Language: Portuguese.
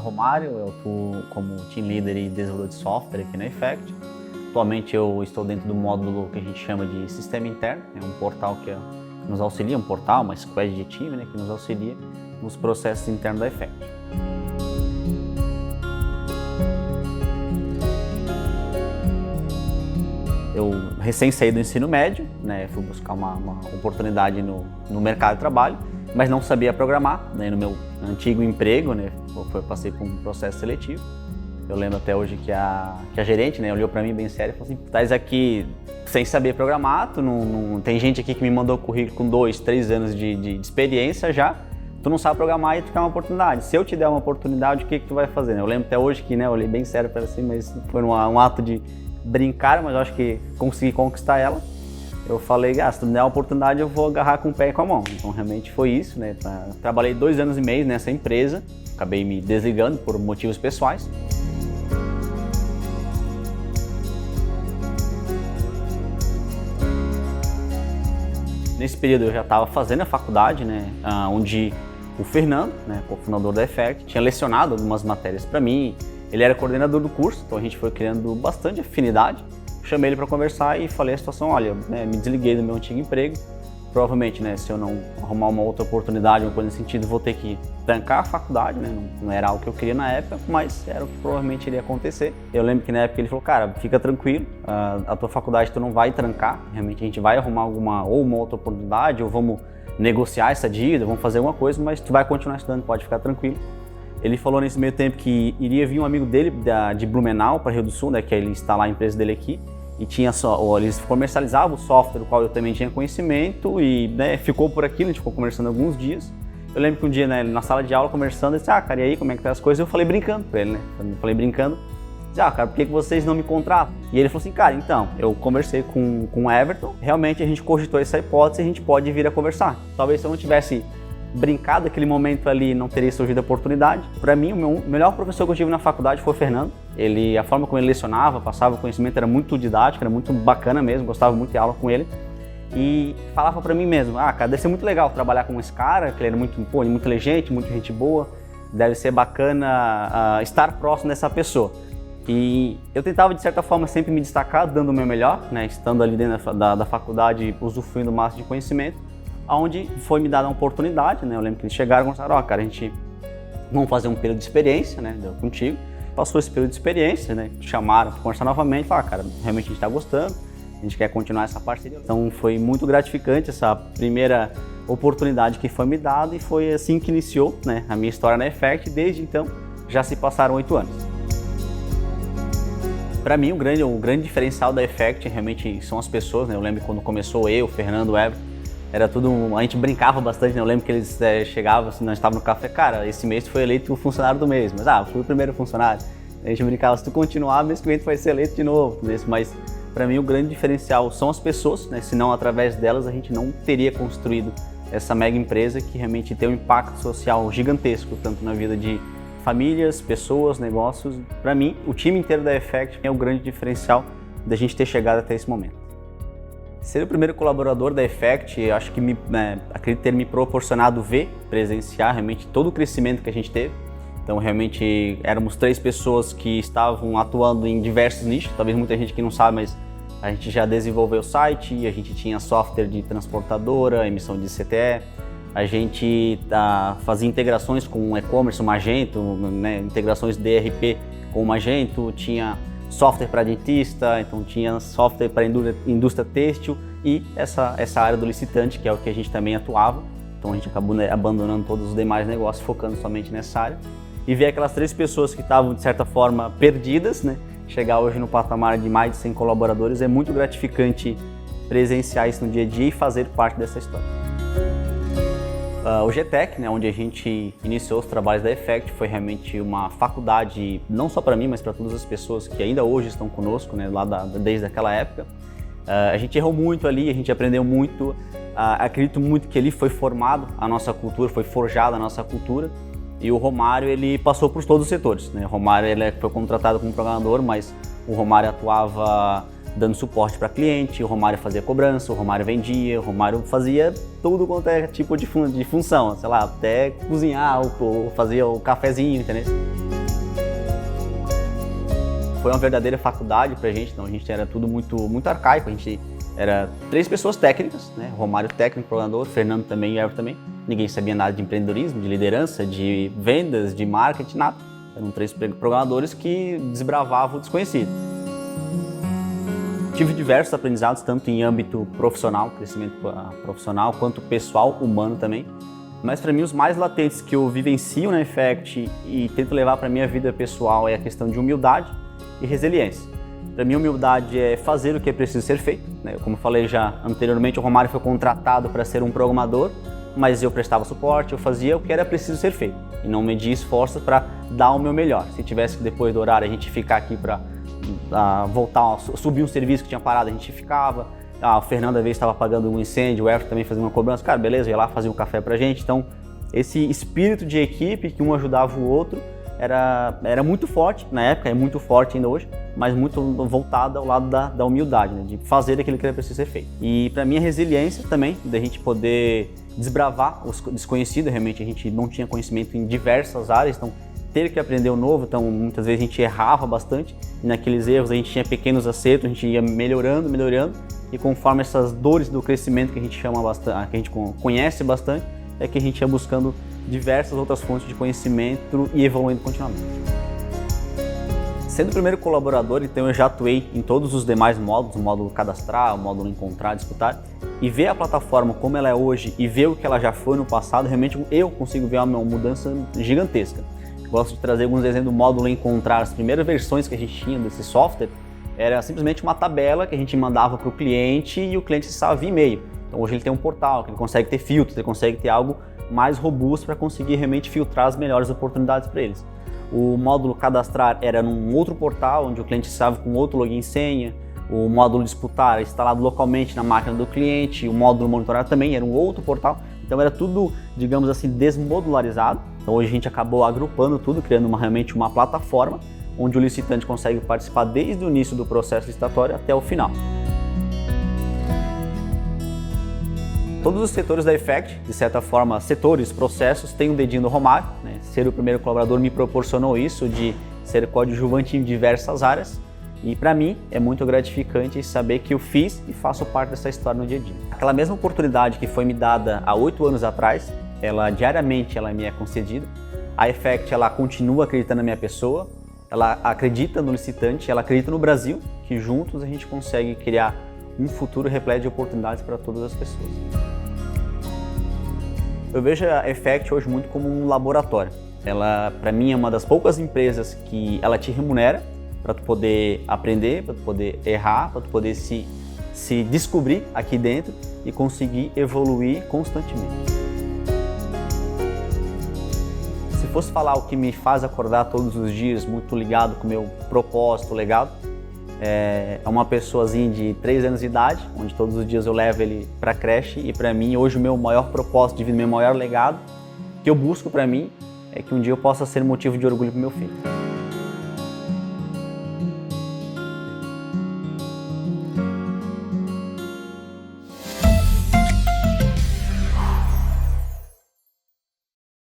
Romário, eu atuo como Team Leader e desenvolvedor de software aqui na Effect. Atualmente eu estou dentro do módulo que a gente chama de Sistema Interno, é um portal que nos auxilia, um portal, uma squad de time, né, que nos auxilia nos processos internos da Effect. Eu recém saí do ensino médio, né, fui buscar uma oportunidade no mercado de trabalho, mas não sabia programar, né, no meu antigo emprego, né, eu passei por um processo seletivo. Eu lembro até hoje que a gerente, né, olhou para mim bem sério e falou assim: "Estás aqui sem saber programar, tem gente aqui que me mandou currículo com 2, 3 anos de experiência já, tu não sabe programar e tu quer uma oportunidade. Se eu te der uma oportunidade, o que tu vai fazer?" Eu lembro até hoje que, né, eu olhei bem sério para ela assim, mas foi um ato de brincar, mas eu acho que consegui conquistar ela. Eu falei: se tu me der uma oportunidade, eu vou agarrar com o pé e com a mão. Então realmente foi isso, né? Trabalhei 2 anos e meio nessa empresa, acabei me desligando por motivos pessoais. Nesse período eu já estava fazendo a faculdade, né, onde o Fernando, né, cofundador da Effect, tinha lecionado algumas matérias para mim. Ele era coordenador do curso, então a gente foi criando bastante afinidade. Chamei ele para conversar e falei a situação: olha, né, me desliguei do meu antigo emprego. Provavelmente, né, se eu não arrumar uma outra oportunidade, uma coisa nesse sentido, vou ter que trancar a faculdade, né? Não era algo que eu queria na época, mas era o que provavelmente iria acontecer. Eu lembro que na época ele falou: cara, fica tranquilo, a tua faculdade tu não vai trancar, realmente a gente vai arrumar uma outra oportunidade, ou vamos negociar essa dívida, vamos fazer alguma coisa, mas tu vai continuar estudando, pode ficar tranquilo. Ele falou nesse meio tempo que iria vir um amigo dele de Blumenau para Rio do Sul, né, que ele instalar a empresa dele aqui, e eles comercializavam o software, do qual eu também tinha conhecimento, e, né, ficou por aquilo, a gente ficou conversando alguns dias. Eu lembro que um dia, né, na sala de aula conversando, ele disse: cara, e aí, como é que tá as coisas? Eu falei brincando com ele, né, cara, por que vocês não me contratam? E ele falou assim: cara, então, eu conversei com o Everton, realmente a gente cogitou essa hipótese, a gente pode vir a conversar. Talvez se eu não tivesse brincado naquele momento ali, não teria surgido a oportunidade. Para mim, o melhor professor que eu tive na faculdade foi o Fernando. A forma como ele lecionava, passava o conhecimento, era muito didático, era muito bacana mesmo, gostava muito de aula com ele. E falava para mim mesmo: cara, deve ser muito legal trabalhar com esse cara, que ele era muito inteligente, muito gente boa, deve ser bacana estar próximo dessa pessoa. E eu tentava, de certa forma, sempre me destacar, dando o meu melhor, né, estando ali dentro da faculdade, usufruindo o máximo de conhecimento, onde foi me dada uma oportunidade, né? Eu lembro que eles chegaram e falaram: cara, a gente vamos fazer um período de experiência, né, contigo. Passou esse período de experiência, né, chamaram para conversar novamente, falaram: cara, realmente a gente está gostando, a gente quer continuar essa parceria. Então foi muito gratificante essa primeira oportunidade que foi me dada, e foi assim que iniciou, né, a minha história na Effect. Desde então já se passaram 8 anos. Para mim, o grande diferencial da Effect realmente são as pessoas, né? Eu lembro quando começou o Fernando, o Everton, era tudo, a gente brincava bastante, né? Eu lembro que eles chegavam, assim, nós estávamos no café: cara, esse mês tu foi eleito o funcionário do mês, mas fui o primeiro funcionário. A gente brincava: se tu continuar, mês que vem tu vai ser eleito de novo. Mas para mim o grande diferencial são as pessoas, né? Senão através delas a gente não teria construído essa mega empresa que realmente tem um impacto social gigantesco, tanto na vida de famílias, pessoas, negócios. Para mim, o time inteiro da Effect é o grande diferencial da gente ter chegado até esse momento. Ser o primeiro colaborador da Effect, eu acho que acredito ter me proporcionado presenciar realmente todo o crescimento que a gente teve. Então realmente éramos 3 pessoas que estavam atuando em diversos nichos. Talvez muita gente que não sabe, mas a gente já desenvolveu o site, a gente tinha software de transportadora, emissão de CTE, a gente fazia integrações com o e-commerce, o Magento, né, integrações de ERP com o Magento, tinha software para dentista, então tinha software para indústria têxtil e essa área do licitante, que é o que a gente também atuava. Então a gente acabou, né, abandonando todos os demais negócios, focando somente nessa área. E ver aquelas 3 pessoas que estavam, de certa forma, perdidas, né, chegar hoje no patamar de mais de 100 colaboradores, é muito gratificante presenciar isso no dia a dia e fazer parte dessa história. O GTEC, né, onde a gente iniciou os trabalhos da Effect, foi realmente uma faculdade, não só para mim, mas para todas as pessoas que ainda hoje estão conosco, né, desde aquela época. A gente errou muito ali, a gente aprendeu muito, acredito muito que ali foi formado a nossa cultura, foi forjada a nossa cultura. E o Romário, ele passou por todos os setores, né? O Romário, ele foi contratado como programador, mas o Romário atuava dando suporte para cliente, o Romário fazia cobrança, o Romário vendia, o Romário fazia tudo quanto é tipo de função, sei lá, até cozinhar ou fazia o cafezinho, entendeu? foi uma verdadeira faculdade pra gente, então a gente era tudo muito arcaico, a gente era 3 pessoas técnicas, né? Romário técnico, programador, Fernando também e Everton também. Ninguém sabia nada de empreendedorismo, de liderança, de vendas, de marketing, nada. Eram 3 programadores que desbravavam o desconhecido. Tive diversos aprendizados, tanto em âmbito profissional, crescimento profissional, quanto pessoal, humano também. Mas para mim os mais latentes que eu vivencio na Effect e tento levar para a minha vida pessoal é a questão de humildade e resiliência. Para mim, humildade é fazer o que é preciso ser feito, né? Como eu falei já anteriormente, o Romário foi contratado para ser um programador, mas eu prestava suporte, eu fazia o que era preciso ser feito e não media esforços para dar o meu melhor. Se tivesse que depois do horário a gente ficar aqui para voltar, subir um serviço que tinha parado, a gente ficava. O Fernando às vezes estava apagando um incêndio, o Everton também fazia uma cobrança. Cara, beleza, ia lá fazer um café pra gente. Então, esse espírito de equipe que um ajudava o outro era muito forte na época, é muito forte ainda hoje, mas muito voltado ao lado da humildade, né? De fazer aquilo que era preciso ser feito. E para mim a resiliência também, da gente poder desbravar os desconhecidos, realmente a gente não tinha conhecimento em diversas áreas, então ter que aprender o novo, então muitas vezes a gente errava bastante, e naqueles erros a gente tinha pequenos acertos, a gente ia melhorando, e conforme essas dores do crescimento que a gente chama bastante, que a gente conhece bastante, é que a gente ia buscando diversas outras fontes de conhecimento e evoluindo continuamente. Sendo o primeiro colaborador, então eu já atuei em todos os demais módulos, o módulo cadastrar, o módulo encontrar, disputar, e ver a plataforma como ela é hoje e ver o que ela já foi no passado, realmente eu consigo ver uma mudança gigantesca. Gosto de trazer alguns exemplos do módulo encontrar. As primeiras versões que a gente tinha desse software era simplesmente uma tabela que a gente mandava para o cliente e o cliente acessava via e-mail. Então hoje ele tem um portal, que ele consegue ter filtros, ele consegue ter algo mais robusto para conseguir realmente filtrar as melhores oportunidades para eles. O módulo cadastrar era num outro portal, onde o cliente estava com outro login e senha. O módulo disputar era instalado localmente na máquina do cliente. O módulo monitorar também era um outro portal. Então era tudo, digamos assim, desmodularizado. Então hoje a gente acabou agrupando tudo, criando realmente uma plataforma onde o licitante consegue participar desde o início do processo licitatório até o final. Todos os setores da Effect, de certa forma, setores, processos, têm um dedinho do Romário, né? Ser o primeiro colaborador me proporcionou isso, de ser coadjuvante em diversas áreas. E para mim é muito gratificante saber que eu fiz e faço parte dessa história no dia a dia. Aquela mesma oportunidade que foi me dada há 8 anos atrás, diariamente ela me é concedida. A Effect ela continua acreditando na minha pessoa, ela acredita no licitante, ela acredita no Brasil, que juntos a gente consegue criar um futuro repleto de oportunidades para todas as pessoas. Eu vejo a Effect hoje muito como um laboratório. Ela, para mim, é uma das poucas empresas que ela te remunera para tu poder aprender, para tu poder errar, para tu poder se descobrir aqui dentro e conseguir evoluir constantemente. Se fosse falar o que me faz acordar todos os dias, muito ligado com o meu propósito, legado, é uma pessoazinha de 3 anos de idade, onde todos os dias eu levo ele para a creche e para mim hoje o meu maior propósito de vida, meu maior legado que eu busco para mim é que um dia eu possa ser motivo de orgulho para o meu filho.